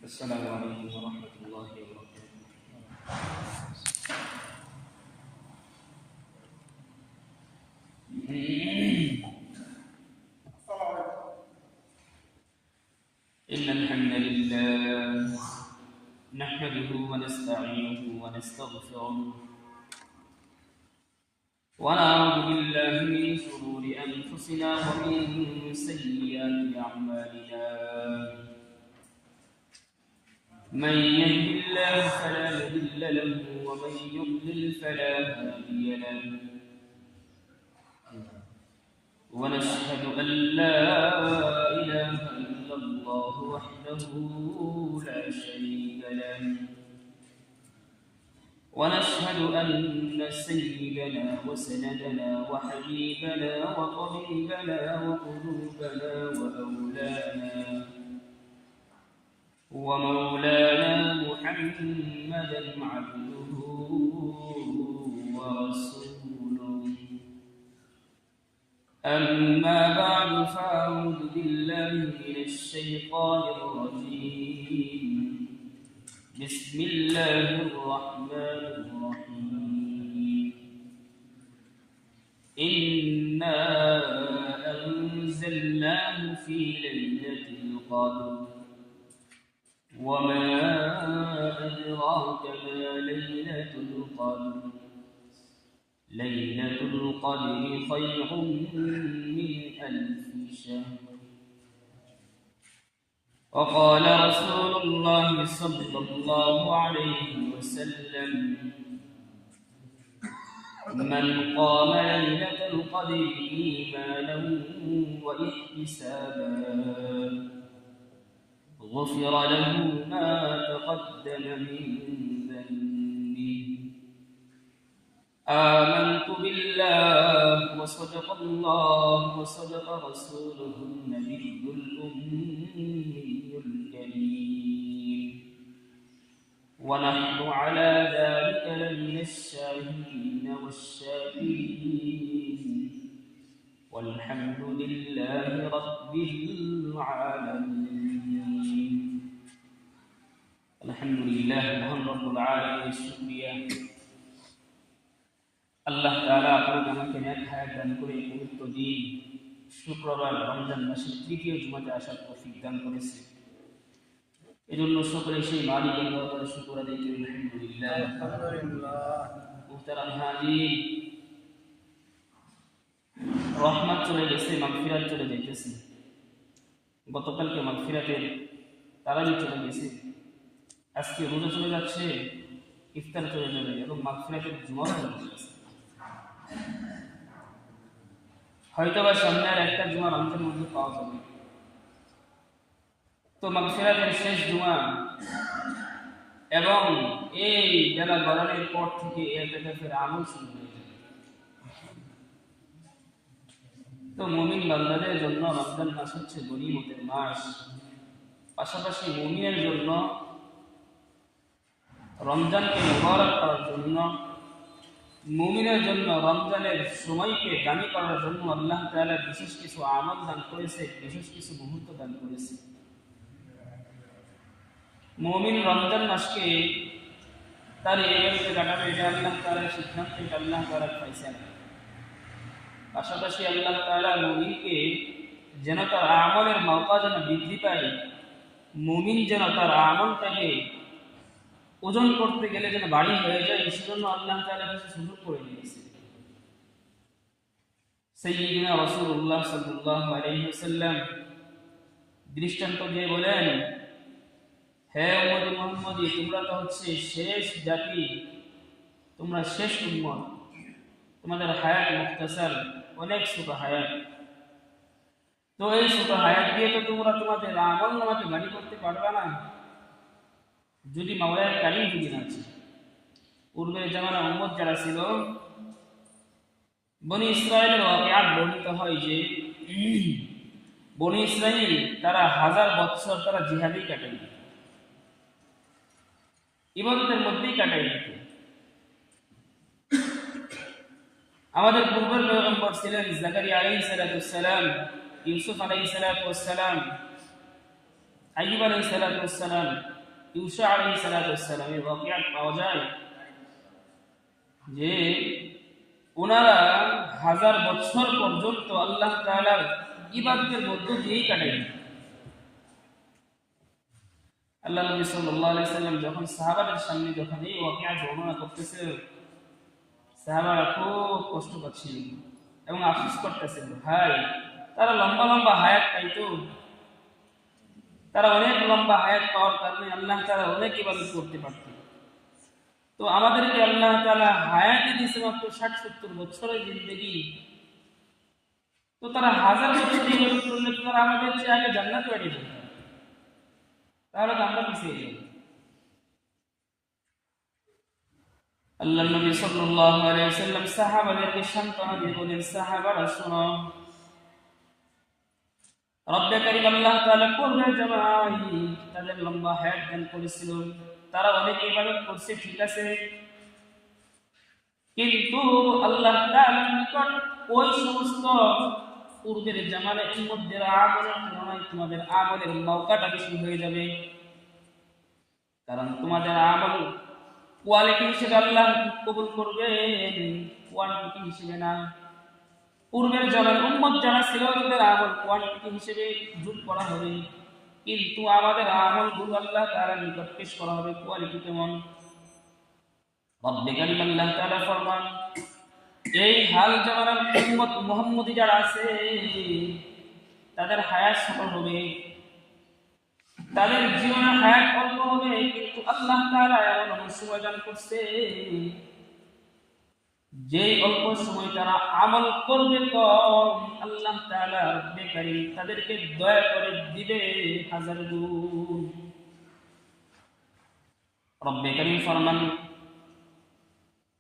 السلام عليكم ورحمة الله وبركاته. إن الحمد لله نحمده ونستعينه ونستغفره ونعوذ بالله من شرور أنفسنا ومن سيئات أعمالنا. من يهد الله فلا مضل له ومن يضلل فلا هادي له. ونشهد أن لا إله إلا الله وحده لا شريك له. ونشهد أن سيدنا وسندنا وحبيبنا وطبيبنا وقلوبنا وأولانا ومولانا محمدا عبده ورسوله. أما بعد فأعوذ بالله من الشيطان الرجيم. بسم الله الرحمن الرحيم. إنا أنزلناه في ليلة القدر وما أدراك ما ليلة القدر. ليلة القدر خير من 1000 شهر. وقال رسول الله صلى الله عليه وسلم: من قام ليلة القدر إيمانا واحتسابا غفر له ما تقدم من ذنبه. آمنت بالله وصدق الله وصدق رسوله النبي الأمي الكريم. ونحن على ذلك لمن الشاهدين والشاكرين. والحمد لله رب العالمين. الحمد لله মহান রব্বুল আলামিনের শুকরিয়া। আল্লাহ তাআলা আপনাকে আমাকে নেক হায়াত দান করে পবিত্র দিন শুক্রবার রমজান মাসের তৃতীয় জুমাতে আসার তৌফিক দান করেছে। এজন্য সকলে সেই মালিকের দরবারে শুকর আদায় করি আলহামদুলিল্লাহ। মুহতারাম হাজির, রহমত চলে গেছে, মাগফিরাত চলে যাইতেছে। গতকালকে মাগফিরাতের তারাবি চলে গেছে, আজকে রোজা চলে যাচ্ছে, ইফতার চলে যাবে এবং মাগফিরাতের জুমা চলে যাচ্ছে। হয়তোবা সামনে আর একটা জুমা রমজানের মধ্যে পাওয়া যাবে। তো মাগফিরাতের শেষ জুমা এবং এই যারা গরমের পর থেকে ইতিকাফের আমল শুরু হয়ে যাবে। তো মুমিন বান্দাদের জন্য রমজান মাস হচ্ছে গনিমতের মাস। পাশাপাশি মুমিনের জন্য রমজানকে মুবারক করার জন্য, মুমিনের জন্য রমজানের সময়কে দামি করার জন্য আল্লাহ তাআলা বিশেষ কিছু আমল দান করেছে, বিশেষ কিছু মুহূর্ত দান করেছে। মুমিন রমজান মাসকে তার এইভাবে কাটাবে, এটা আল্লাহ তাআলার সিদ্ধান্ত, এটা আল্লাহ তাআলার ফয়সালা। পাশাপাশি আল্লাহ তাআলা মুমিনকে যেন তার আমলের মওকা যেন বৃদ্ধি পায়, মুমিন যেন তার আমলটাকে ওজন করতে গেলে যেন বাড়ি হয়ে যায়, সেজন্য আল্লাহ তাআলা কিছু সুযোগ করে দিয়েছে। সাইয়্যিদুনা রাসূলুল্লাহ সাল্লাল্লাহু আলাইহি ওয়াসাল্লাম দৃষ্টান্ত দিয়ে বলেন, হে উম্মতে মুহাম্মদী, তোমরা তো হচ্ছে শেষ জাতি, তোমরা শেষ উম্মত, তোমাদের হায়াত মুখতাসার, অনেক ছোট হায়াত। তো এই ছোট হায়াত দিয়ে তো তোমরা তোমাদের আমল নামাকে ভারী করতে পারবে না যদি মাওলানা কারীম যদি না আছে। পূর্বের জামানা উম্মত যারা ছিল, বনি ইসরায়েলের ওয়াকিয়াত বর্ণিত হয় যে বনি ইসরায়েল তারা 1000 বছর তারা জিহাদেই কাটাই দিত, ইবাদতের মধ্যেই কাটাই দিত। আমাদের পূর্বের পয়গম্বর ছিলেন জাকারিয়া আলাইহিস সালাম, ইউসুফ আলাইহিস সালাম, আইয়ুব আলাইহিস সালাম। ইউসা আলাইহিস সালামের ওয়াকিয়া পাওয়া যায় যে ওনারা 1000 বছর পর্যন্ত আল্লাহ তাআলার ইবাদতের মধ্য দিয়েই কাটাইলেন। আল্লাহ নবী সাল্লাল্লাহু আলাইহি সাল্লাম যখন সাহাবাদের সামনে যখন এই ওয়াকিয়া বর্ণনা করতেছে, সাহাবারা খুব কষ্ট পাচ্ছিলেন এবং আফসোস করতেছেন, ভাই তারা লম্বা লম্বা হায়াত পাইতো, তারা অনেক লম্বা হায়াত পাওয়ার কারণে আল্লাহ তাআলা অনেক ইবাদত করতে পারত। তো আমাদেরকে আল্লাহ তাআলা হায়াতে দিয়েছে মাত্র 60-70 বছরের জিন্দেগি। তো তারা 1000 বছর ইবাদত করলে তো তারা আমাদের চেয়ে আগে জান্নাতে বাড়িয়ে যেত, তাহলে তো আমরা পিছিয়ে যাব। আল্লাহ নবী সাল্লাল্লাহু আলাইহি ওয়াসাল্লাম সাহাবাদেরকে সান্ত্বনা দিয়ে বলেন, সাহাবারা শোনো, রব্বে কারীম আল্লাহ তাআলা পূর্বের জামানায় তাদের লম্বা হায়াত দান করেছিল, তারা অনেক ইবাদত করছে, ঠিক আছে, কিন্তু আল্লাহ তাআলার নিকট ওই সমস্ত পূর্বের জামানার উম্মতদের আমলের তুলনায় তোমাদের আমলের মওকাটা বেশি হয়ে যাবে, কারণ তোমাদের আমল কোয়ালিটি হিসেবে আল্লাহ কবুল করবেন, কোয়ান্টিটি হিসেবে না। পূর্বের জামানার উম্মত যারা ছিল তাদের আমল কোয়ান্টিটি হিসেবে যোগ করা হবে, কিন্তু আমাদের আমলগুলো আল্লাহ তাআলার নিকট পেশ করা হবে কোয়ালিটি কেমন। রব্বে কারীম আল্লাহ তাআলা ফরমান, এই হাল জামানার উম্মত মুহাম্মদী যারা আছে তাদের হায়াত সফল হবে, তাদের জীবনের হায়াত অল্প হবে, কিন্তু আল্লাহ তাআলা এমন সময় দান করছে যে অল্প সময় তারা আমল করবে কম, আল্লাহ তাআলা রব্বে কারীম তাদেরকে দয়া করে দিবে 1000 গুণ। রব্বে কারীম ফরমান,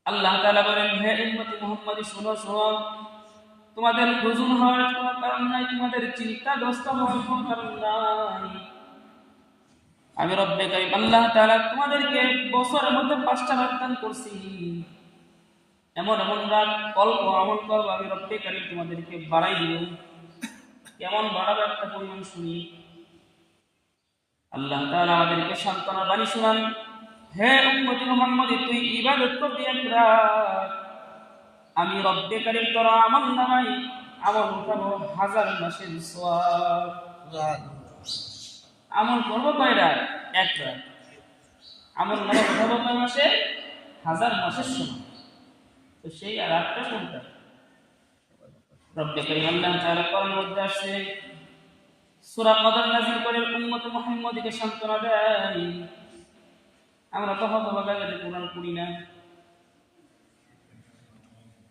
আল্লাহ তাআলা বলেন, হে উম্মতি মুহাম্মাদী শোনো শোনো, তোমাদের হুজুন হওয়ার কোনো কারণ নাই, তোমাদের চিন্তাগ্রস্ত হওয়ার কোনো কারণ নাই। আমি রব্বে কারীম আল্লাহ তাআলা তোমাদেরকে বছরের মধ্যে 5টা রাত দান করছি, এমন এমন রাত অল্প আমল করো, আমি রব্বে কারীম তোমাদেরকে বাড়াই দিব। কেমন বাড়াবে একটা পরিমাণ শুনি। আল্লাহ তাআলা আমাদেরকে সান্ত্বনা বাণী শোনান, হে উম্মতি মুহাম্মাদী, তুই ইবাদত করবি এক রাত, আমি রব্বে কারীম তোর আমল নামাই আমল উঠাবো 1000 মাসের সওয়াব। আমল করবো কয় রাত? এক রাত। আমল নামা উঠাবো কয় মাসে? 1000 মাসের সমান। তো সেই রাতটা কোনটা? রব্বে কারীম আল্লাহ তাআলা কোরআনের মধ্যে আসছে, সূরা কদর নাযিল করে উম্মত মুহাম্মাদীকে সান্ত্বনা দেয়। আমরা তো হতভাগা যে কোরআন পড়ি না।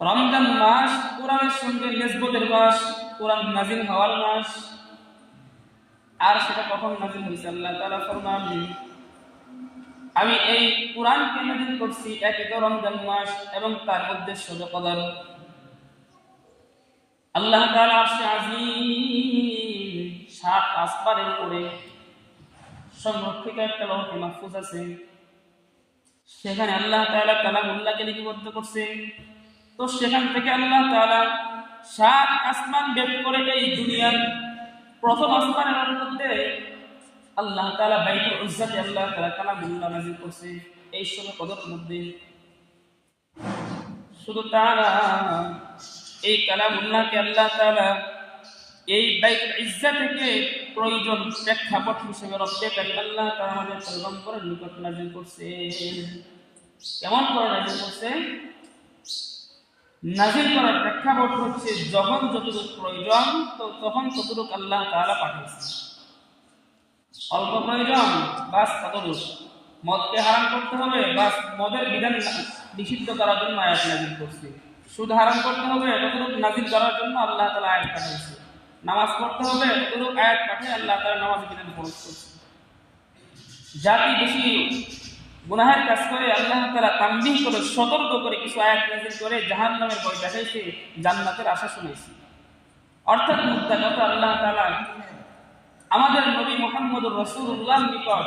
রমজান মাস কোরআনের সঙ্গে নিসবতের মাস, কোরআন নাযিল হওয়ার মাস। আর সেটা কখন নাযিল হয়েছে? আল্লাহ তাআলা ফরমান, আমি এই কোরআনকে নাযিল করছি একই রমজান মাস এবং তার মধ্যে শবে কদর। আল্লাহ তাআলা আরশে আজিম 7 আসমানের উপরে সংরক্ষিত একটা লৌহে মাহফুজ আছে, সেখানে আল্লাহ তাআলা কালামুল্লাহকে লিপিবদ্ধ করছেন। তো সেখান থেকে আল্লাহ তাআলা 7 আসমান বের করে এই দুনিয়ার প্রথম আসমানের মধ্যে আল্লাহ তাআলা বাইতুল ইজ্জাতে আল্লাহ তাআলা কালামুল্লাহ নাযিল করছে এই শবে কদরের মধ্যে। শুধু তা না, এই কালামুল্লাহকে আল্লাহ তাআলা এই বাইতুল ইজ্জা থেকে প্রয়োজন প্রেক্ষাপট হিসেবে রব্বে কারীম আল্লাহ তাআলা আমাদের পয়গম্বরের নিকট নাযিল করছে। কেমন করে নাযিল করছে? নাযিল করার প্রেক্ষাপট হচ্ছে যখন যতটুকু প্রয়োজন তো তখন ততটুকু আল্লাহ তাআলা পাঠিয়েছে। অল্প প্রয়োজন, বাস ততটুকু। মদকে হারাম করতে হবে, বাস মদের বিধান নিষিদ্ধ করার জন্য আয়াত নাযিল করছে। সুদ হারাম করতে হবে, ততটুকু নাযিল করার জন্য আল্লাহ তাআলা আয়াত পাঠিয়েছে। নামাজ পড়তে হবে, ততটুকু আয়াত পাঠিয়ে আল্লাহ তাআলা নামাজ বিধান ফরজ করছে। জাতি বেশি গুনাহের কাজ করে আল্লাহ তাআলা তানবিহ করে সতর্ক করে কিছু আয়াত নাযিল করে জাহান্নামের ভয় দেখাইছে, জান্নাতের আশা শুনাইছে। অর্থাৎ মুদ্রা কথা, আল্লাহ তাআলা আমাদের নবী মুহাম্মদুর রাসূলুল্লাহর নিকট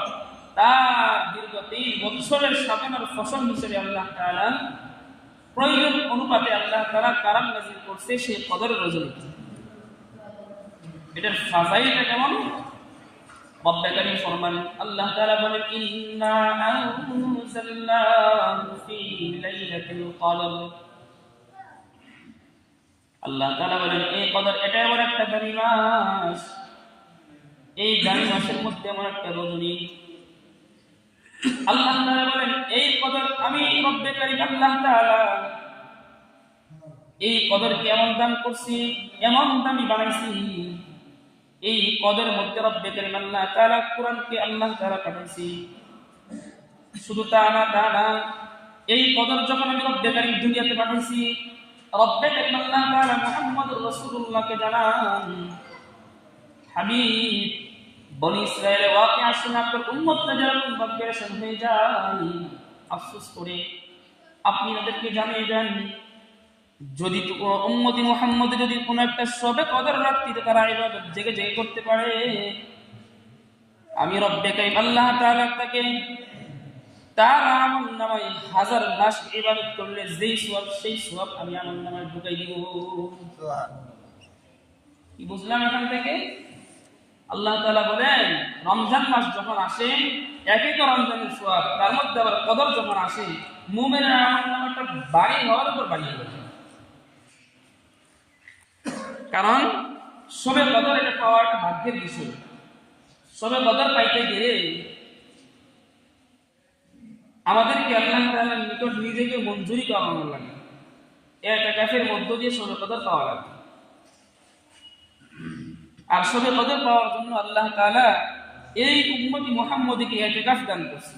তার দীর্ঘ 3 বছরের সাধনার ফসল হিসেবে আল্লাহ তাআলা প্রয়োজন অনুপাতে আল্লাহ তাআলা কালাম নাযিল করছে সেই কদরের রজনীতে। এটার ফাজাইলটা কেমন? রব্বে কারীম ফরমান, আল্লাহ তাআলা বলেন, ইন্না আনজালনাহু ফি লাইলাতিল কদর। আল্লাহ তাআলা বলেন, এই কদর এটা এমন একটা দামি মাস, এই দামি মাসের মধ্যে এমন একটা রজনী। আল্লাহ তাআলা বলেন, এই কদর আমি রব্বে কারীম আল্লাহ তাআলা এই কদরকে এমন দান করছি, এমন দামি বানাইছি। এই কদরের মধ্যে রব্বে কারীম আল্লাহ তাআলা কোরআনকে আল্লাহ তাআলা পাঠাইছি। শুধু তা না, এই কদর যখন আমি রব্বে কারীম দুনিয়াতে পাঠাইছি, রব্বে কারীম আল্লাহ তাআলা মুহাম্মদুর রাসূলুল্লাহকে জানান, হাবিব, বনি ইসরাইলের ওয়াকিয়া শুনে আপনার উম্মতরা যেরকম পেরেশান হয়ে যায়, আফসোস করে আপনি তাদেরকে জানিয়ে যান, যদি উম্মতি মুহাম্মদ যদি কোন একটা শবে কদর রাত্রিতে তারা ইবাদত জেগে করতে পারে, আমি রব্বে কারীম আল্লাহ তাআলা তাকে তার আমলনামায় 1000 মাস ইবাদত করলে যেই সওয়াব সেই সওয়াব আমি আমলনামায় ঢুকাই দিব। কি বুঝলাম এখান থেকে? আল্লাহ তাআলা বলেন, রমজান মাস যখন আসে, একই তো রমজানের সওয়াব, তার মধ্যে আবার কদর যখন আসে, মুমিনের আমলনামাটা বাড়ি হওয়ার উপর বাড়ি হবে। কারণ শবে কদর এটা পাওয়া একটা ভাগ্যের বিষয়। শবে কদর পাইতে গেলে আমাদেরকে আল্লাহ তাআলার নিকট নিজেকে মঞ্জুরি করানো লাগে, ইতিকাফের মধ্য দিয়ে শবে কদর পাওয়া লাগে। আর শবে কদর পাওয়ার জন্য আল্লাহ তাআলা এই উম্মতি মুহাম্মদীকে ইতিকাফ দান করেছে।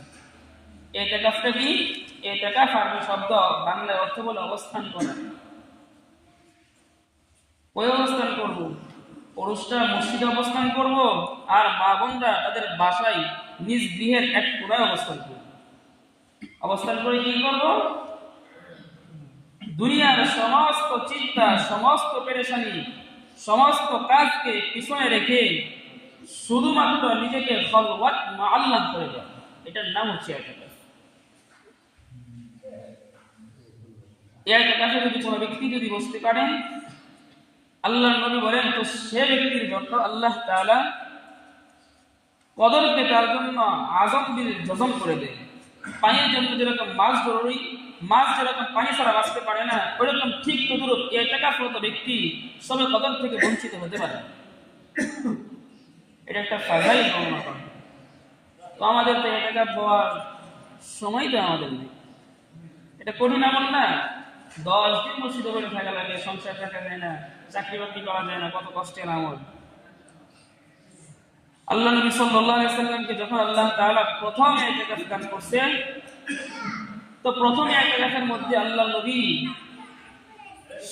ইতিকাফটা কি? ইতিকাফ আরবি শব্দ, বাংলায় অর্থ বলে অবস্থান করা। ওই অবস্থান করব, পুরুষরা মসজিদে অবস্থান করব, আর মা বোনরা তাদের বাসায় নিজ গৃহের এক কোণায় অবস্থান করব। অবস্থান করে কি করব? দুনিয়ার সমস্ত চিন্তা, সমস্ত পেরেশানি, সমস্ত কাজকে পিছনে রেখে শুধুমাত্র নিজেকে খলওয়াত মা আল্লাহ করে দেওয়া, এটার নাম হচ্ছে ইতিকাফ। ইতিকাফে যদি কোনো ব্যক্তি যদি বসতে পারেন, আল্লাহর নবী বলেন, তো সে ব্যক্তির জন্য আল্লাহ তাআলা কদরকে তার জন্য আযম বিল জজম করে দেয়। পানির জন্য যেরকম মাছ জরুরি, মাছ যেরকম পানি ছাড়া বাঁচতে পারে না, ওইরকম ঠিক তদ্রূপ ইতিকাফরত ব্যক্তি শবে কদর থেকে বঞ্চিত হতে পারে। এটা একটা ফাজাইল বর্ণনা করে। তো আমাদের তো ইতিকাফ হওয়ার সময় তো আমাদের নেই। এটা কঠিন আমল না? 10 দিন মসজিদে বসে থাকা লাগে, সংসার থাকা যায় না, চাকরি বাকরি করা যায় না, কত কষ্টের আমল। আল্লাহ নবী সাল্লাল্লাহু আলাইহি ওয়াসাল্লামকে যখন আল্লাহ তাআলা প্রথম ইতিকাফ দান করছেন, তো প্রথম ইতিকাফের মধ্যে আল্লাহ নবী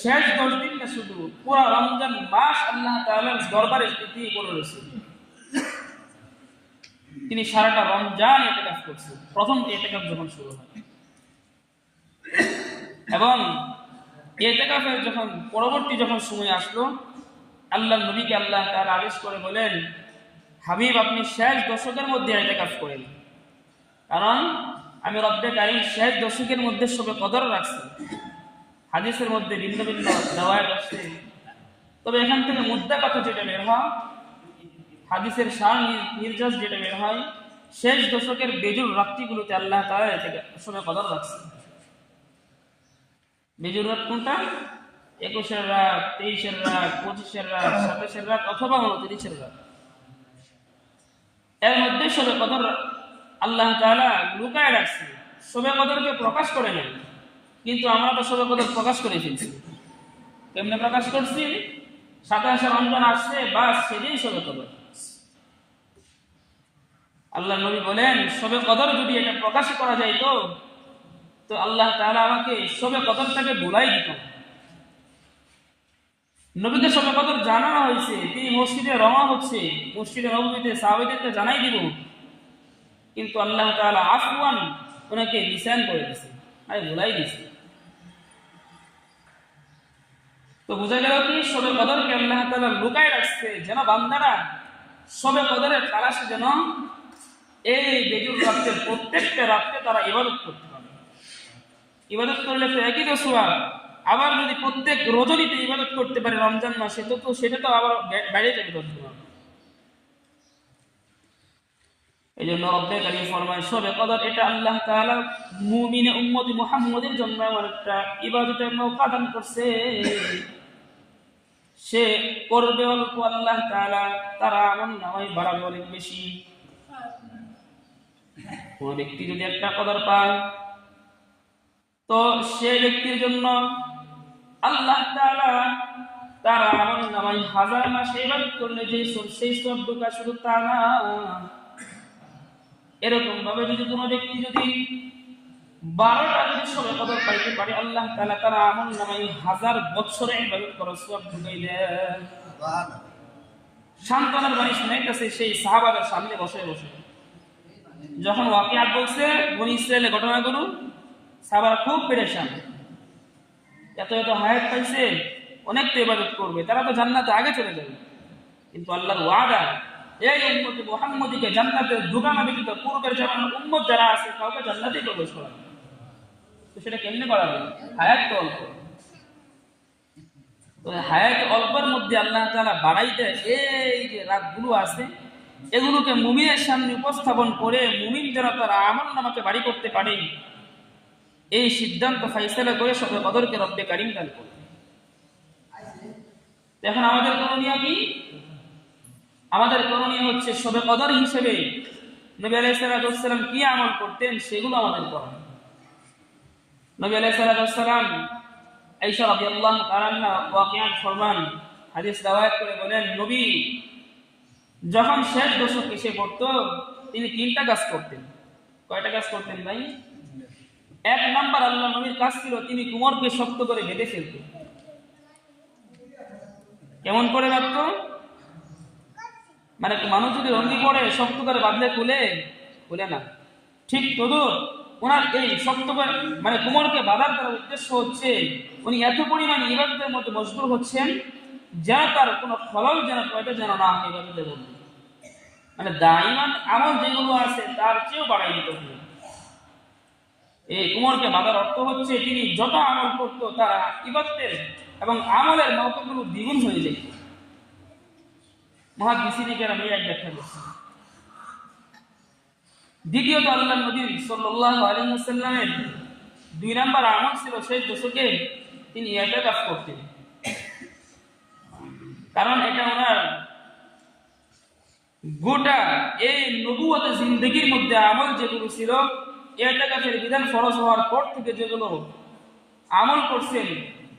শেষ 10 দিন না, শুধু পুরো রমজান মাস আল্লাহ তাআলার দরবারে স্থিতি করে রয়েছেন। তিনি সারাটা রমজান ইতিকাফ করছেন, প্রথম ইতিকাফ যখন শুরু হয়। এবং ইতিকাফের যখন পরবর্তী যখন সময় আসলো, আল্লাহ নবীকে আল্লাহ তাআলা আদেশ করে বলেন, হাবিব, আপনি শেষ দশকের মধ্যে ইতিকাফ করেন, কারণ আমি রব্বে কারীম শেষ দশকের মধ্যে শবে কদর রাখছি। হাদিসের মধ্যে ভিন্ন ভিন্ন রিওয়ায়াত আছে, তবে এখান থেকে মুদ্রা কথা যেটা বের হয়, হাদিসের সার নির্যাস যেটা বের হয়, শেষ দশকের বেজুর রাত্রিগুলোতে আল্লাহ তাআলা শবে কদর রাখছে। বেজুর রাত কোনটা? 21-এর রাত, 23-এর রাত, 25-এর রাত, 27-এর রাত, অথবা 29-এর রাত। এর মধ্যে শবে কদর আল্লাহ তাআলা লুকায় রাখছে, শবে কদরকে প্রকাশ করে নেন। কিন্তু আমরা তো শবে কদর প্রকাশ করে ফেলছি। কেমনে প্রকাশ করছি? 27 রমজান আসছে, বাস সেদিন শবে কদর। আল্লাহ নবী বলেন, শবে কদর যদি এটা প্রকাশ করা যায় তো আল্লাহ তাআলা আমাকে শবে কদরটাকে ভুলাই দিত। নবীকে শবে কদর জানানো হয়েছে, তিনি মসজিদে রওনা হচ্ছে, মসজিদে নববীতে সাহাবাদেরকে জানাই দিব, কিন্তু আল্লাহ তাআলা আফওয়ান ওনাকে লিসান করে দিয়েছে, আর ভুলাই দিয়েছে। তো বোঝা গেল কি, শবে কদরকে আল্লাহ তাআলা লুকায় রাখছে, যেন বান্দারা শবে কদরের তালাশে যেন এই বেজুর রাতের প্রত্যেকটা রাতে তারা ইবাদত করতে পারে। ইবাদত করলে তো একই তো সওয়াব। আবার যদি প্রত্যেক রজনীতে ইবাদত করতে পারে রমজান মাসে, তো সেটা তো আবার বাইরে যাবে। এই জন্য রব্বে কারীম ফরমায় শবে কদর এটা আল্লাহ তাআলা মুমিনে উম্মতি মুহাম্মদের জন্য এমন একটা ইবাদতের মৌকা দান করছে, সে করবে অল্প, আল্লাহ তাআলা তার আমলনামায় বাড়াবে অনেক বেশি। কোন ব্যক্তি যদি একটা কদর পায় তো সে ব্যক্তির জন্য আল্লাহ তাআলা তার আমলনামায় 1000 মাস ইবাদত করলে যে সেই সব ঢোকা, শুধু তা না, এরকম ভাবে যদি কোনো ব্যক্তি যদি 12টা যদি শবে কদর পাইতে পারে, আল্লাহ তাআলা তার আমলনামায় 1000 বছরে ইবাদত করার সওয়াব ঢুকাই দেন। সান্ত্বনার বাণী শুনাইতেছে সেই সাহাবাদের সামনে বসে বসে, যখন ওয়াকিয়াত বলছে বনি ইসরায়েলের ঘটনাগুলো, সাহাবারা খুব পেরেশান, এত এত হায়াত পাইছে, অনেক তো ইবাদত করবে, তারা তো জান্নাতে আগে চলে যাবে, কিন্তু আল্লাহর ওয়াদা এই উম্মতে মুহাম্মদীকে জান্নাতে ঢুকানো ব্যতীত পূর্বের জামানার উম্মত যারা আছে কাউকে জান্নাতে প্রবেশ করাবে। তো সেটা কেমনে করা হবে? হায়াত তো অল্প, তো হায়াত অল্পের মধ্যে আল্লাহ তাআলা বাড়াইতে এই যে রাতগুলো আছে এগুলোকে মুমিনের সামনে উপস্থাপন করে মুমিন যারা তার আমলনামাকে বাড়ি করতে পারে, এই সিদ্ধান্ত ফাইসালা করে শবে কদরকে রব্বে কারীম দান করে। এখন আমাদের করণীয় কি? আমাদের করণীয় হচ্ছে শবে কদর হিসেবে নবী আলাইহিস সালাম কি আমল করতেন সেগুলো আমাদের করা। নবী আলাইহিস সালাম আয়েশা রাদিয়াল্লাহু তাআলা আনহা ওয়াকিয়াত ফরমান, হাদিস riwayat করে বলেন, নবী যখন শেষ দশক এসে পড়তো তিনি 3টা কাজ করতেন। কয়টা কাজ করতেন ভাই? 1 নাম্বার আল্লাহ নবীর কাজ ছিল তিনি কোমরকে শক্ত করে বেঁধে ফেলতেন। কেমন করে বাঁধতো? মানে মানুষ যদি রঙ্গি পড়ে শক্ত করে বাঁধলে খুলে না, ঠিক তদ্রুপ ওনার এই শক্ত করে মানে কোমরকে বাঁধার তার উদ্দেশ্য হচ্ছে উনি এত পরিমাণে ইবাদতের মধ্যে মশগুল হচ্ছেন যেন তার কোনো খলল যেন পয়টা যেন না হয় ইবাদতের মধ্যে, মানে দাইমান আমল যেগুলো আছে তার চেয়েও বাড়াই দিতে হবে। এই কোমরকে বাঁধার অর্থ হচ্ছে তিনি যত আমল করতো তারা ইবাদতের এবং আমলের মওকাগুলো দ্বিগুণ হয়ে যেত। মুহাদ্দিসিনেরা এই এক ব্যাখ্যা করছেন। দ্বিতীয়ত আল্লাহ নবী সাল্লাল্লাহু আলাইহি ওয়াসাল্লামের 2 নাম্বার আমল ছিল শেষ দশকে তিনি ইতিকাফ করতেন, কারণ এটা ওনার গোটা এই নবুয়তের জিন্দেগির মধ্যে আমল যেগুলো ছিল ইতিকাফের বিধান ফরজ হওয়ার পর থেকে যেগুলো আমল করছেন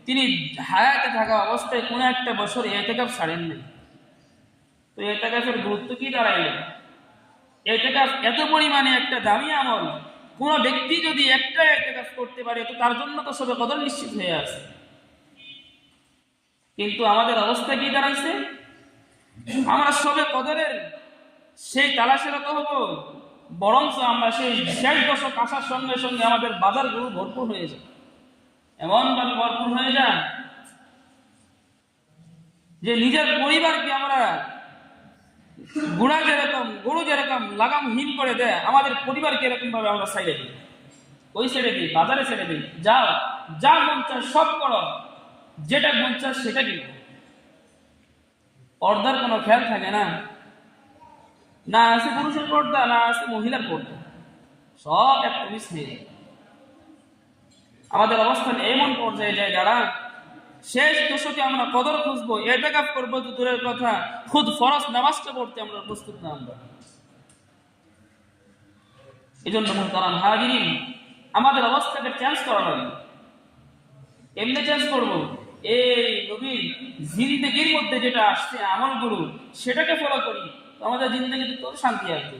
তিনি হায়াতে থাকা অবস্থায় কোনো একটা বছর ইতিকাফ ছাড়েন নাই। তো ইতিকাফের গুরুত্ব কি দাঁড়াইল? ইতিকাফ এত পরিমাণে একটা দামি আমল, কোন ব্যক্তি যদি একটা ইতিকাফ করতে পারে তো তার জন্য তো শবে কদর নিশ্চিত হয়ে আছে। কিন্তু আমাদের অবস্থা কি দাঁড়াইছে? আমরা শবে কদরের সেই তালাশেরত হব, বরঞ্চ আমরা সেই শেষ দশক আসার সঙ্গে সঙ্গে আমাদের বাজারগুলো ভরপুর হয়ে যায়, এমন ভাবে ভরপুর হয়ে যায় যে নিজের পরিবারকে আমরা গরু যেরকম লাগামহীন করে দেয়, আমাদের পরিবারকে এরকম ভাবে আমরা ছেড়ে দিই, ওই ছেড়ে দিই, বাজারে ছেড়ে দিই, যাও যা মন চায় সব করো, যেটা মন চায় সেটা কিনো। পর্দার কোনো খেয়াল থাকে না, না আছে পুরুষের পর্দা, না আছে মহিলার পর্দা, সব একটা মিস হয়ে যায়। আমাদের অবস্থান এমন পর্যায়ে যায় যারা শেষ দশকে আমরা কদর খুঁজবো, ইতিকাফ করবো তো দূরের কথা, খুদ ফরজ নামাজটা পড়তে আমরা প্রস্তুত না। আমরা এই জন্য মুহতারাম হাজিরিন, আমাদের অবস্থাকে চেঞ্জ করা লাগবে। এমনি চেঞ্জ করবো, এই নবীর জিন্দেগির মধ্যে যেটা আসছে আমলগুলো সেটাকে ফলো করি, আমাদের জিন্দেগিতে তো শান্তি আসবে।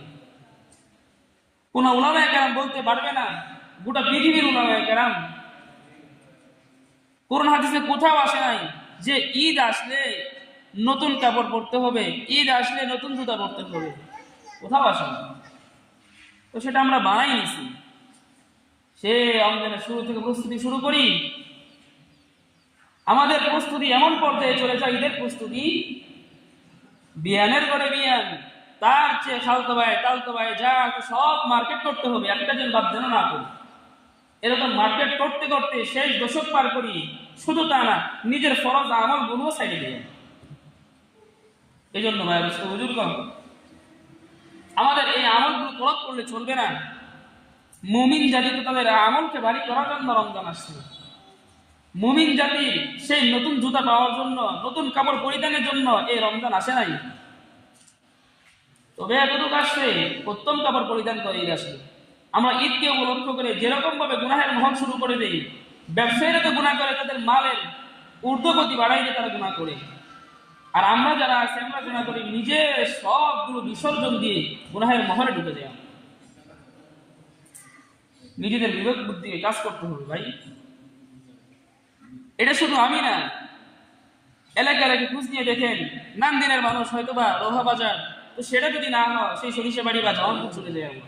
কোন উলামায়ে কেরাম বলতে পারবে না, গোটা পৃথিবীর উলামায়ে কেরাম কোরআন হাদিসে কোথাও আসে নাই যে ঈদ আসলে নতুন কাপড় পরতে হবে, ঈদ আসলে নতুন জুতা পরতে হবে, কোথাও আসে না। তো সেটা আমরা বানাই নিছি। সে রমজানের শুরু থেকে প্রস্তুতি শুরু করি, আমাদের প্রস্তুতি এমন পর্যায়ে চলে যায়, ঈদের প্রস্তুতি বিয়ানের করে বিয়ান, তার চেয়ে খালতো ভাই তালতো ভাই যা সব মার্কেট করতে হবে, একটা দিন বাদ যেন না করি। এরকম মার্কেট করতে করতে শেষ দশক পার করি, শুধু তা না নিজের ফরজ আমল গুলো সাইডে দিয়ে। এই জন্য ভাই বুজুর্গ, আমাদের এই আমলগুলো পরখ করলে চলবে না। মুমিন জাতি তো তাদের আমলকে ভারী করার জন্য রমজান আসছে। মুমিন জাতির সেই নতুন জুতা পাওয়ার জন্য, নতুন কাপড় পরিধানের জন্য এই রমজান আসে নাই। তবে এতটুকু আসছে, উত্তম কাপড় পরিধান করে ঈদ আসবে। আমরা ঈদকে উপলক্ষ করে যেরকম ভাবে গুনাহের মহল শুরু করে দেই, ব্যবসায়ীরা তো গুনাহ করে, তাদের মালের ঊর্ধ্বগতি বাড়াই দিয়ে তারা গুনাহ করে। আর আমরা যারা আছি, আমরা গুনাহ করি নিজে সবগুলো বিসর্জন দিয়ে গুনাহের মহলে ঢুকে যাই। নিজেদের বিবেক বুদ্ধিকে কাজ করতে হবে ভাই। এটা শুধু আমি না, এলাকা এলাকা খোঁজ নিয়ে দেখেন, নান্দিনের মানুষ হয়তো বা রোহা বাজার, তো সেটা যদি না হয় সেই সরিষা বাড়ি বা জামালপুর চলে যায়।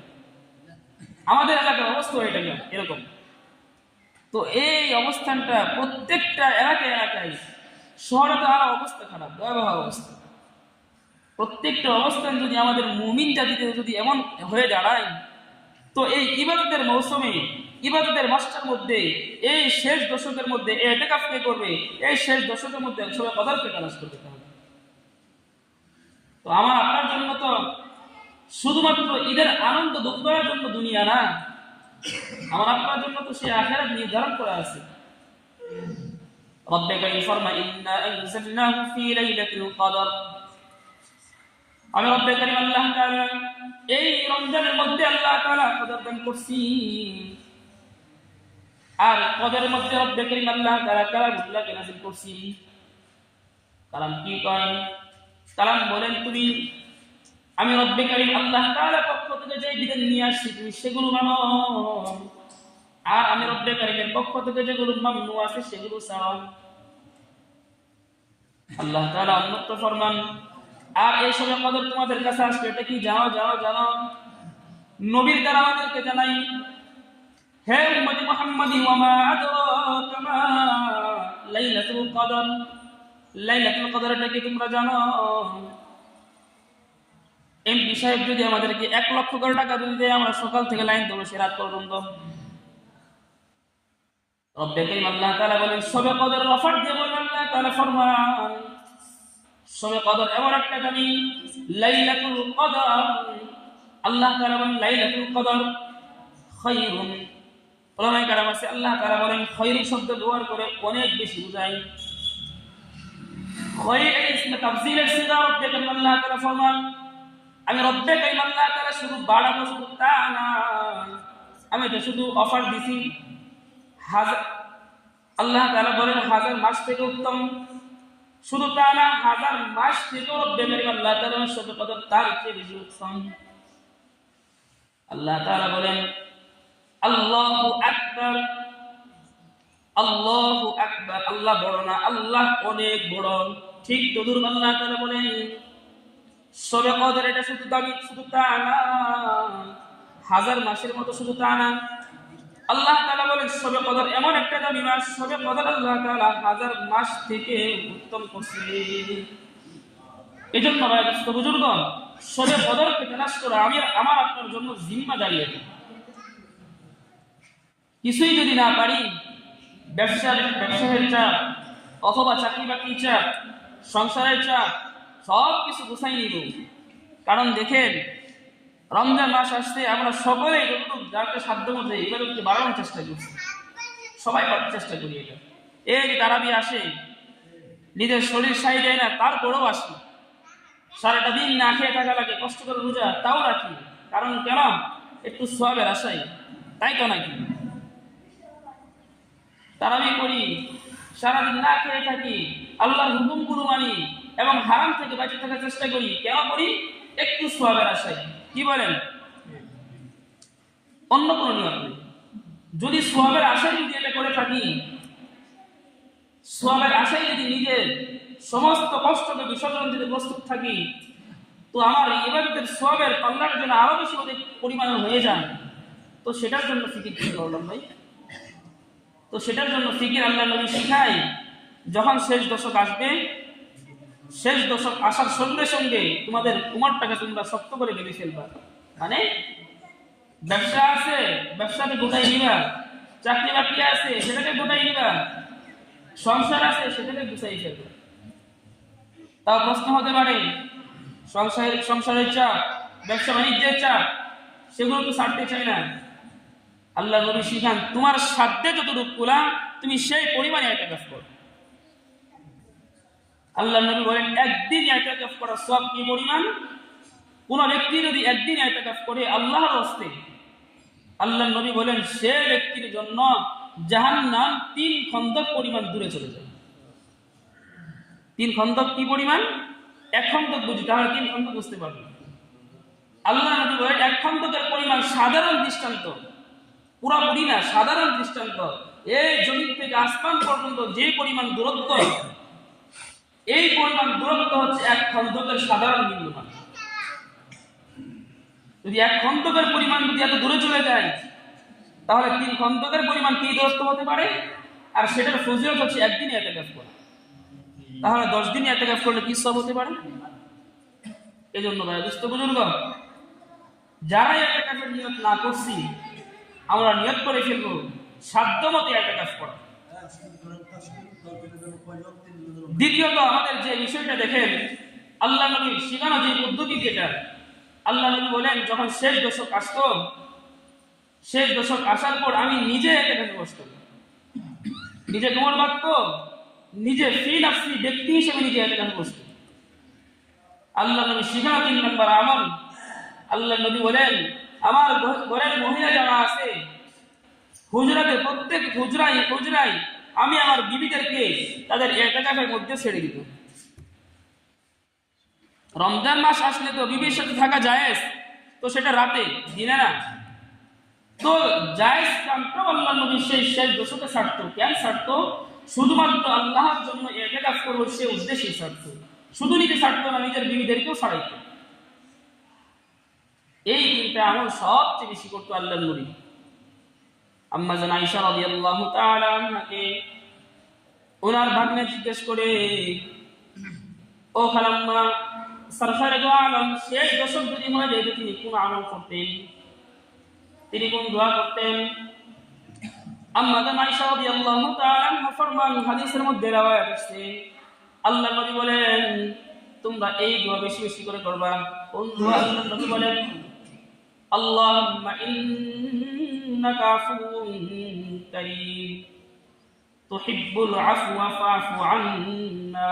আমাদের এলাকার অবস্থা এটা এরকম। তো এই অবস্থানটা প্রত্যেকটা এলাকায় এলাকায়, শহরে তো আরো অবস্থা খারাপ, ভয়াবহ অবস্থা। প্রত্যেকটা অবস্থান যদি আমাদের মুমিন জাতিতে যদি এমন হয়ে দাঁড়ায়, তো এই ইবাদতের মৌসুমে, ইবাদতের মাসটার মধ্যে, এই শেষ দশকের মধ্যে এতেকাফ কে করবে? এই শেষ দশকের মধ্যে সবাই কদরকে তালাশ করতে হবে। তো আমার আপনার জন্য তো শুধুমাত্র ঈদের আনন্দ দুঃখ করার জন্য দুনিয়া না, আমার আপনার জন্য তো সে আখিরাত নির্ধারণ করা আছে। রব্বে কারীম ফরমায়, ইন্না আনজালনাহু ফি লাইলাতিল কদর। আমি রব্বে কারীম আল্লাহ তাআলা এই রমজানের মধ্যে আল্লাহ তাআলা কদর দান করছি। আর কদরের মধ্যে রব্বে কারীম আল্লাহ তাআলা কালামুল্লাহকে নাযিল করছি। কালাম কি কয়? কালাম বলেন, তুমি, আমি রব্বে কারীম আল্লাহ তাআলার পক্ষ থেকে যে বিধান নিয়ে আসছি তুমি সেগুলো মানো, আর আমি রব্বে কারীমের পক্ষ থেকে যেগুলো মামনু আছে সেগুলো ছাড়ো। আল্লাহ তাআলা অন্যত্র ফরমান, আর এই সময় কদর তোমাদের কাছে আসবে, এটা কি জানো? নবীর দ্বারা আমাদেরকে জানাই, হে উম্মতি মুহাম্মাদি, ওয়া মা আদরাকা মা লাইলাতুল কদর। লাইলাতুল কদর এটা কি তোমরা জানো? এমপি সাহেব যদি আমাদেরকে 1 লক্ষ করে টাকা যদি দেয়, আমরা সকাল থেকে লাইন দেবো সে রাত পর্যন্ত। রব্বে কারীম আল্লাহ তাআলা বলেন, শবে কদর অফার দিয়ে বলেন আল্লাহ তাআলা ফরমান, শবে কদর এমন একটা দামি, লাইলাতুল কদর। আল্লাহ তাআলা বলেন লাইলাতুল কদর খায়রুন। ওলামায়ে কেরাম আছে, আল্লাহ তাআলা বলেন খায়রুন শব্দ ব্যবহার করে অনেক বেশি বোঝায়। খায়র ইসমে তাফজিলের সিগা। রব্বে কারীম আল্লাহ তাআলা ফরমান, আমি রব্বে কারীম আল্লাহ তাআলা শুধু বাড়াবো, শুধু তা না, আমি তো শুধু অফার দিছি। আল্লাহ তাআলা বলেন 1000 মাস থেকে উত্তম। শুধু তা না, 1000 মাস থেকে রব্বে কারীম আল্লাহ তাআলা শবে কদর তার চেয়ে বেশি উত্তম। আল্লাহ তাআলা বলেন আল্লাহু আকবার, আল্লাহু আকবার। আল্লাহ বড় না, আল্লাহ অনেক বড়। ঠিক তদুর আল্লাহ তাআলা বলেন শবে কদর এটা শুধু দামি, শুধু তা না, 1000 মাসের মতো, শুধু তা না। আল্লাহ তাআলা বলেন শবে কদর এমন একটা দামি মাস, শবে কদর আল্লাহ তাআলা 1000 মাস থেকে উত্তম করছে। এজন্য ভাই বুজুর্গণ, শবে কদরকে তালাশ করা আমার আপনার জন্য জিম্মাদারি। কিছুই যদি না পারি, ব্যবসায়ের চাপ অথবা চাকরি বাকরির চাপ, সংসারের চাপ, সব কিছু গুছাই নিব। কারণ দেখেন, রমজান মাস আসছে, আমরা সকলেই যতটুকু যাকে সাধ্য মতো এবারকে বাড়ানোর চেষ্টা করছি, সবাই করার চেষ্টা করি। এটা এই তারাবি আসে, নিজের শরীর সাই দেয় না, তারপরেও আসি। সারাটা দিন না খেয়ে থাকা লাগে, কষ্ট করে রোজা তাও রাখি। কারণ কেন? একটু সওয়াবের আশায়, তাই তো নাকি? তারাবি করি, সারাদিন না খেয়ে থাকি, আল্লাহর হুকুমগুলো মানি এবং হারাম থেকে বাঁচিয়ে থাকার চেষ্টা করি। কেন করি? একটু সওয়াবের আশায়। কি বলেন? অন্য কোনো নিয়ম নেই। যদি সওয়াবের আশায় যদি এটা করে থাকি, সওয়াবের আশায় যদি নিজের সমস্ত কষ্টকে বিসর্জন দিতে প্রস্তুত থাকি, তো আমার ইবাদতের সওয়াবের পাল্লার জন্য আরো বেশি অধিক পরিমাণে হয়ে যায়। তো সেটার জন্য ফিকির কি করলাম ভাই? তো সেটার জন্য ফিকির আল্লাহ নবী শিখায়, যখন শেষ দশক আসবে, শেষ দশক আসার সঙ্গে সঙ্গে তোমাদের উমরটাকে তোমরা শক্ত করে বেঁধে ফেলবা। মানে ব্যবসা আছে, ব্যবসাকে গোটাই নিবা, চাকরি বাকরি আছে সেটাকে গোটাই নিবা, সংসার আছে সেটাকে গুছাই ফেলবা। তাও প্রশ্ন হতে পারে, সংসারের চাপ, ব্যবসা বাণিজ্যের চাপ, সেগুলো তো ছাড়তে চাই না। আল্লাহ নবী শিখান তোমার সাধ্যে যতটুকু কুলা তুমি সেই পরিমাণে ইতিকাফ করো। আল্লাহ নবী বলেন একদিন ইতিকাফ করার সওয়াব কি পরিমাণ? কোন ব্যক্তি যদি একদিন ইতিকাফ করে আল্লাহর রাস্তায়, আল্লাহ নবী বলেন সে ব্যক্তির জন্য জাহান্নাম 3 খন্দক পরিমাণ দূরে চলে যায়। 3 খন্দক কি পরিমাণ? 1 খন্দক বুঝি, তাহলে 3 খন্দক বুঝতে পারবে। আল্লাহ নবী বলেন 1 খন্দকের পরিমাণ সাধারণ দৃষ্টান্ত, পুরাপুরি না, সাধারণ দৃষ্টান্ত। এই জমিন থেকে আসমান পর্যন্ত যে পরিমাণ দূরত্ব, এই পরিমাণ দূরত্ব হচ্ছে 1 খন্দকের সাধারণ বিন্দুমান। যদি 1 খন্দকের পরিমাণ যদি এত দূরে চলে যায়, তাহলে 3 খন্দকের পরিমাণ কি দূরত্ব হতে পারে? আর সেটার ফজিলত হচ্ছে একদিন ইতিকাফ করা। তাহলে 10 দিন ইতিকাফ করলে কি সওয়াব হতে পারে? এজন্য ভাই দোস্ত বুজুর্গ, যারা ইতিকাফের নিয়ত না করছি, আমরা নিয়ত করে ফেলবো সাধ্যমতো ইতিকাফ করা। দ্বিতীয়ত আমাদের যে বিষয়টা দেখেন, আল্লাহ নবীর শিখানো যে পদ্ধতি, যেটা আল্লাহ নবী বলেন যখন শেষ দশক আসতো, শেষ দশক আসার পর আমি নিজে ইতিকাফে বসতাম। নিজে কোমর বাঁধতো, নিজে ফি নাফসি ব্যক্তি হিসেবে নিজে ইতিকাফে বসতো। আল্লাহ নবী শিখানো 3 নম্বর আমল, আল্লাহ নবী বলেন আমার ঘরের মহিলা যারা আছে হুজরাতে, প্রত্যেক হুজরায় আমি আমার বিবিদেরকে তাদের ইতিকাফের মধ্যে ছেড়ে দিব। রমজান মাস আসলে তো বিবির সাথে থাকা জায়েজ, তো সেটা রাতে, দিনে না। তো জায়েজ কামটা আল্লাহ নবী সেই শেষ দশকে ছাড়তো। কেন ছাড়তো? শুধুমাত্র আল্লাহর জন্য ইতিকাফ করবো সে উদ্দেশ্যে ছাড়তো। শুধু নিজে ছাড়তো না, নিজের বিবিদেরকেও ছাড়াইতো। এই 3টা আমল সবচেয়ে বেশি করতো আল্লাহর নবী। আম্মা জান আয়েশা রাদিয়াল্লাহু তাআলা আনহাকে ওনার ভাগ্নে জিজ্ঞেস করে, ও খালাম্মা, সরকারে দো আলম শেষ দশক যদি হয়ে যেত তিনি কোন আমল করতেন, তিনি কোন দোয়া করতেন? আম্মা জান আয়েশা রাদিয়াল্লাহু তাআলা আনহা ফরমান, হাদিসের মধ্যে রওয়ায়াত আছে, আল্লাহ নবী বলেন তোমরা এই দোয়া বেশি বেশি করে করবা। কোন দোয়া? আল্লাহ নবী বলেন আল্লাহুম্মা ইন্নাকা আফুউন কারীম তুহিব্বুল আফওয়া ফাফু আন্না।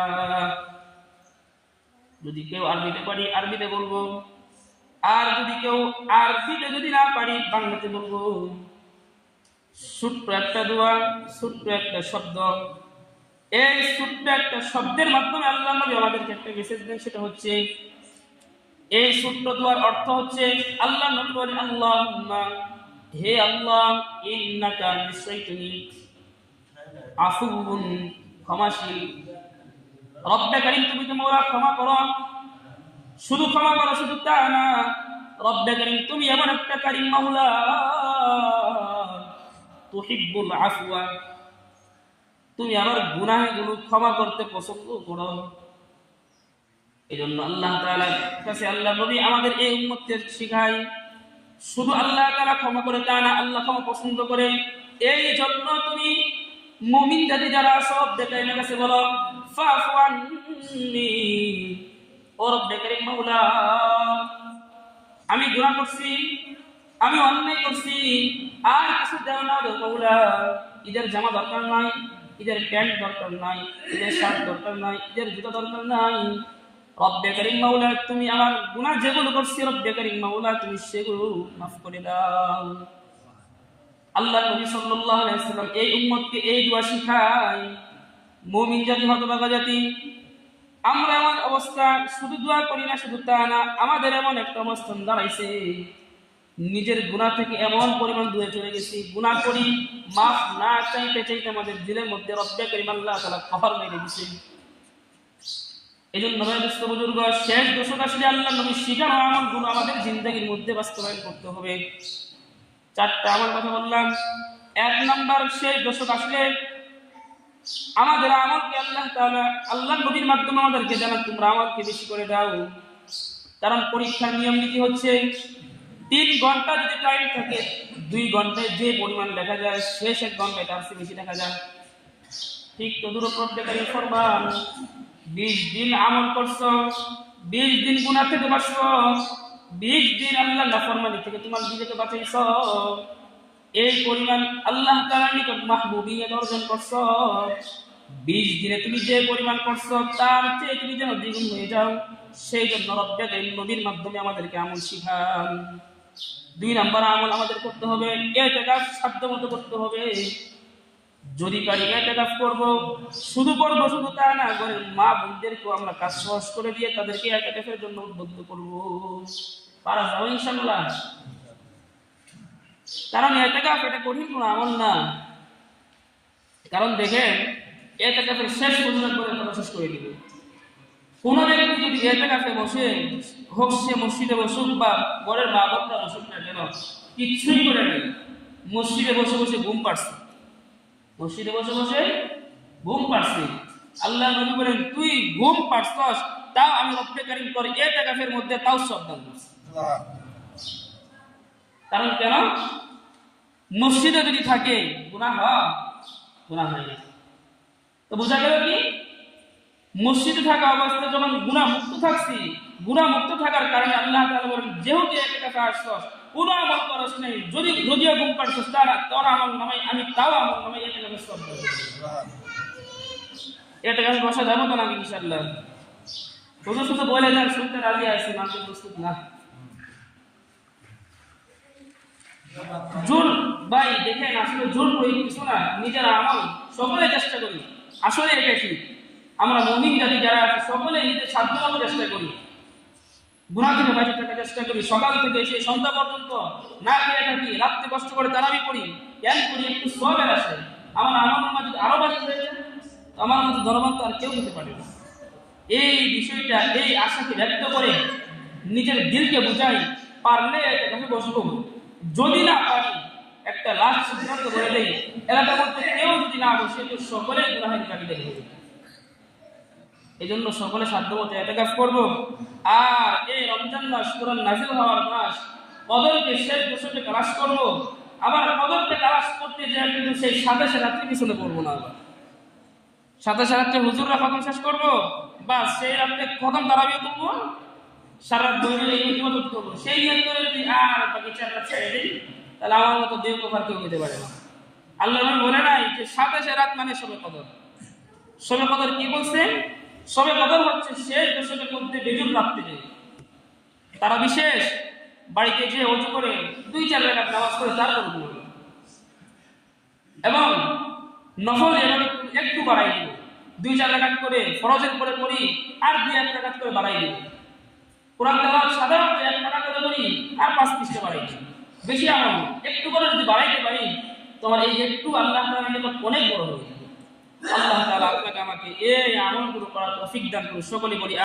যদি কেউ আরবিতে পারি আরবিতে বলবো, আর যদি কেউ আরবিতে যদি না পারি বাংলাতে বলবো। ছোট্ট একটা দোয়া, ছোট্ট একটা শব্দ, এই ছোট্ট একটা শব্দের মাধ্যমে আল্লাহ নবী আমাদেরকে একটা মেসেজ দেন, সেটা হচ্ছে এই ছোট্ট দোয়ার অর্থ হচ্ছে আল্লাহ নবী বলেন আল্লাহুম্মা, হে আল্লাহ, ইন্নাকা নিশ্চয়ই তুমি আফুউন ক্ষমাশীল, রব্বে কারীম তুমি তো মওলা ক্ষমা করো। শুধু ক্ষমা করো শুধু তা না, রব্বে কারীম তুমি এমন একটা কারীম মাওলা, তুহিব্বুল আফওয়া, তুমি আমার গুনাহগুলো ক্ষমা করতে পছন্দ করো। এজন্য আল্লাহ তাআলার কাছে আল্লাহ নবী আমাদের এই উম্মতকে শিখায় শুধু আল্লাহ তাআলা ক্ষমা করে তা না, আল্লাহ ক্ষমা পছন্দ করে। এই জন্য তুমি মুমিন জাতি যারা সব রব্বের কাছে বলো ফাফু আন্নি, ও রব্বে কারীম মাওলা, আমি গুনাহ করছি, আমি অন্যায় করছি, আর কিছু দাও না মাওলা। ঈদের জামা দরকার নাই, ঈদের প্যান্ট দরকার নাই, ঈদের শার্ট দরকার নাই, ঈদের জুতা দরকার নাই। রব্বে কারীম মাওলা তুমি আমার গুনাহ যেগুলো করছি, রব্বে কারীম মাওলা তুমি সেগুলো মাফ করে দাও। আল্লাহ নবী সাল্লাল্লাহু আলাইহি ওয়াসাল্লাম এই উম্মতকে এই দোয়া শিখায়। মুমিন জাতি হতভাগা জাতি, আমরা এমন অবস্থা, শুধু দোয়া করি না শুধু তা না, আমাদের এমন একটা অবস্থান দাঁড়াইছে, নিজের গুনাহ থেকে এমন পরিমাণ দূরে চলে গেছি, গুনাহ করি মাফ না চাইতে চাইতে আমাদের দিলের মধ্যে রব্বে কারীম আল্লাহ তাআলা কফর মেরে দিয়েছে। এজন্য ভাই দোস্ত বুজুর্গ, শেষ দশক আসলে আল্লাহ নবী শিখানো আমলগুলো আমাদের জিন্দেগির মধ্যে বাস্তবায়ন করতে হবে। 4টা আমল কথা বললাম। 1 নাম্বার, শেষ দশক আসলে আমাদের আমলকে আল্লাহ তাআলা আল্লাহ নবীর মাধ্যমে আমাদেরকে জানান তোমরা আমলকে বেশি করে দাও। কারণ পরীক্ষার নিয়ম নীতি হচ্ছে 3 ঘন্টা যদি টাইম থাকে, 2 ঘন্টায় যে পরিমাণ দেখা যায় শেষ 1 ঘন্টায় তার চেয়ে বেশি দেখা যায়। ঠিক তদুরূপ রব্বে কারীম ফরমান 20 দিন আমল করছো, 20 দিন গুনাহ থেকে বাঁচছো, 20 দিন আল্লাহ নাফরমানি থেকে তোমার নিজেকে বাঁচাইছো, এই পরিমাণ আল্লাহ তাআলার নিকট মাহবুবিয়ত অর্জন করছো। 20 দিনে তুমি যে পরিমাণ করছো তার চেয়ে তুমি যেন দ্বিগুণ হয়ে যাও, সেই জন্য রব্বে কারীম নবীর মাধ্যমে আমাদেরকে আমল শিখান। 2 নম্বর আমল আমাদের করতে হবে, ইতিকাফ সাধ্যমতো করতে হবে। যদি পারি ইতিকাফ করব, শুধু করব শুধু তা না, ঘরের মা বোনদেরকেও আমরা কাজ সহজ করে দিয়ে তাদেরকে ইতিকাফের জন্য উদ্বুদ্ধ করব। পারা যাবে ইনশাআল্লাহ। কারণ ইতিকাফ এটা কঠিন কোনো আমল না। কারণ দেখেন, ইতিকাফের শেষ পর্যন্ত করে কথা শেষ করে দিবে। কোন ব্যক্তি যদি ইতিকাফে বসে, হোক সে মসজিদে বসুক বা ঘরের মা বোনরা বসুক না কেন, কিছুই করে নেই, মসজিদে বসে বসে ঘুম পাড়ছে, মসজিদে বসে বসে ঘুম পাড়ছে, আল্লাহ নবী বলেন তুই ঘুম পাড়ছস, তাও আমি রব্বে কারীম তোর ইতিকাফের মধ্যে তাও সব দান করছি। কারণ কেন? মসজিদে যদি থাকে গুনাহ হয়, গুনাহ হয় না। তো বোঝা গেল কি, মসজিদে থাকা অবস্থায় যখন গুনাহ মুক্ত থাকছি, গুনাহ মুক্ত থাকার কারণে আল্লাহ তাআলা বলেন যেহেতু ইতিকাফে আসছস, কোনো আমল করছ নাই, যদিও ঘুম পাড়ছস, তোর আমল নামাই আমি তাও আমল নামাই ইতিকাফের সব দেব। ইতিকাফে বসা যাবে তো নাকি ইনশাআল্লাহ? শুধু বলে যান, শুনতে রাজি আছি, মানতে প্রস্তুত না। জোর ভাই দেখেন, আসলে জোর করে কিছু না, নিজের আমল সকলে চেষ্টা করি। আসলে এটা ঠিক, আমরা মুমিন জাতি যারা আছে সকলে নিজের সাধ্যমতো চেষ্টা করি, গুনাহ থেকে বাঁচে থাকার চেষ্টা করি। সকাল থেকে সেই সন্ধ্যা পর্যন্ত না খেয়ে থাকি, রাত্রে কষ্ট করে তারাবি পড়ি, কেন করি? একটু সওয়াবের আসে। আমার আমল মাঝে আরো বাড়ি হয়েছে, আমার মতো ধর্মান্ত তো আর কেউ হতে পারে না। এই বিষয়টা, এই আশাকে ব্যক্ত করে নিজের দিলকে বুঝাই, পারলে এটাকে বসবো, যদি না পারি একটা লাস্ট সিদ্ধান্ত বলে দেই, এলাকার মধ্যে কেউ যদি না বসে তো সকলে গুনাহের কাবিলে হবে। এই জন্য সকলে সাধ্যমতো ইতিকাফ করব। আর এই রমজান মাস, কোরআন নাযিল হওয়ার মাস, কদরকে শেষ দশকে তালাশ করব। আবার কদরকে তালাশ করতে যায় কিন্তু সেই 27 রাত্রি পিছনে পড়বো না, আবার 27 রাত্রে হুজুররা খতম শেষ করব, বা সেই রাত্রে খতম তারাবিও করবো, সারা রাত ধরে এই ইবাদত করবো, সেই নিয়ত করে যদি আর বাকি 4 রাত ছেড়ে দিই, তাহলে আমার মতো দেহ কভার কেউ হতে পারে না। আল্লাহ বলে নাই যে 27 রাত মানে শবে কদর। শবে কদর কি বলছে? শবে কদর হচ্ছে শেষ দশকের মধ্যে বেজুর রাত্রিতে তারা বিশেষ বাড়িতে যে ওযু করে 2-4 রাকাত নামাজ করে তারপর ঘুমাবে, এবং নফল এবাদত একটু বাড়াই দিব, 2-4 রাকাত করে ফরজের পরে পড়ি, আর 2-1 রাকাত করে বাড়াই দিব। কোরআন তেলাওয়াত সাধারণত 1 রাকাত করে করি, আর 5 পৃষ্ঠা বাড়াই দিব। বেশি আমল একটু করে যদি বাড়াইতে পারি, তোমার এই একটু আল্লাহ তাআলার নিকট অনেক বড় হয়ে যাবে। আল্লাহ তাআলা আপনাকে আমাকে এই আমলগুলো করার তৌফিক দান করুন। সকলে বলি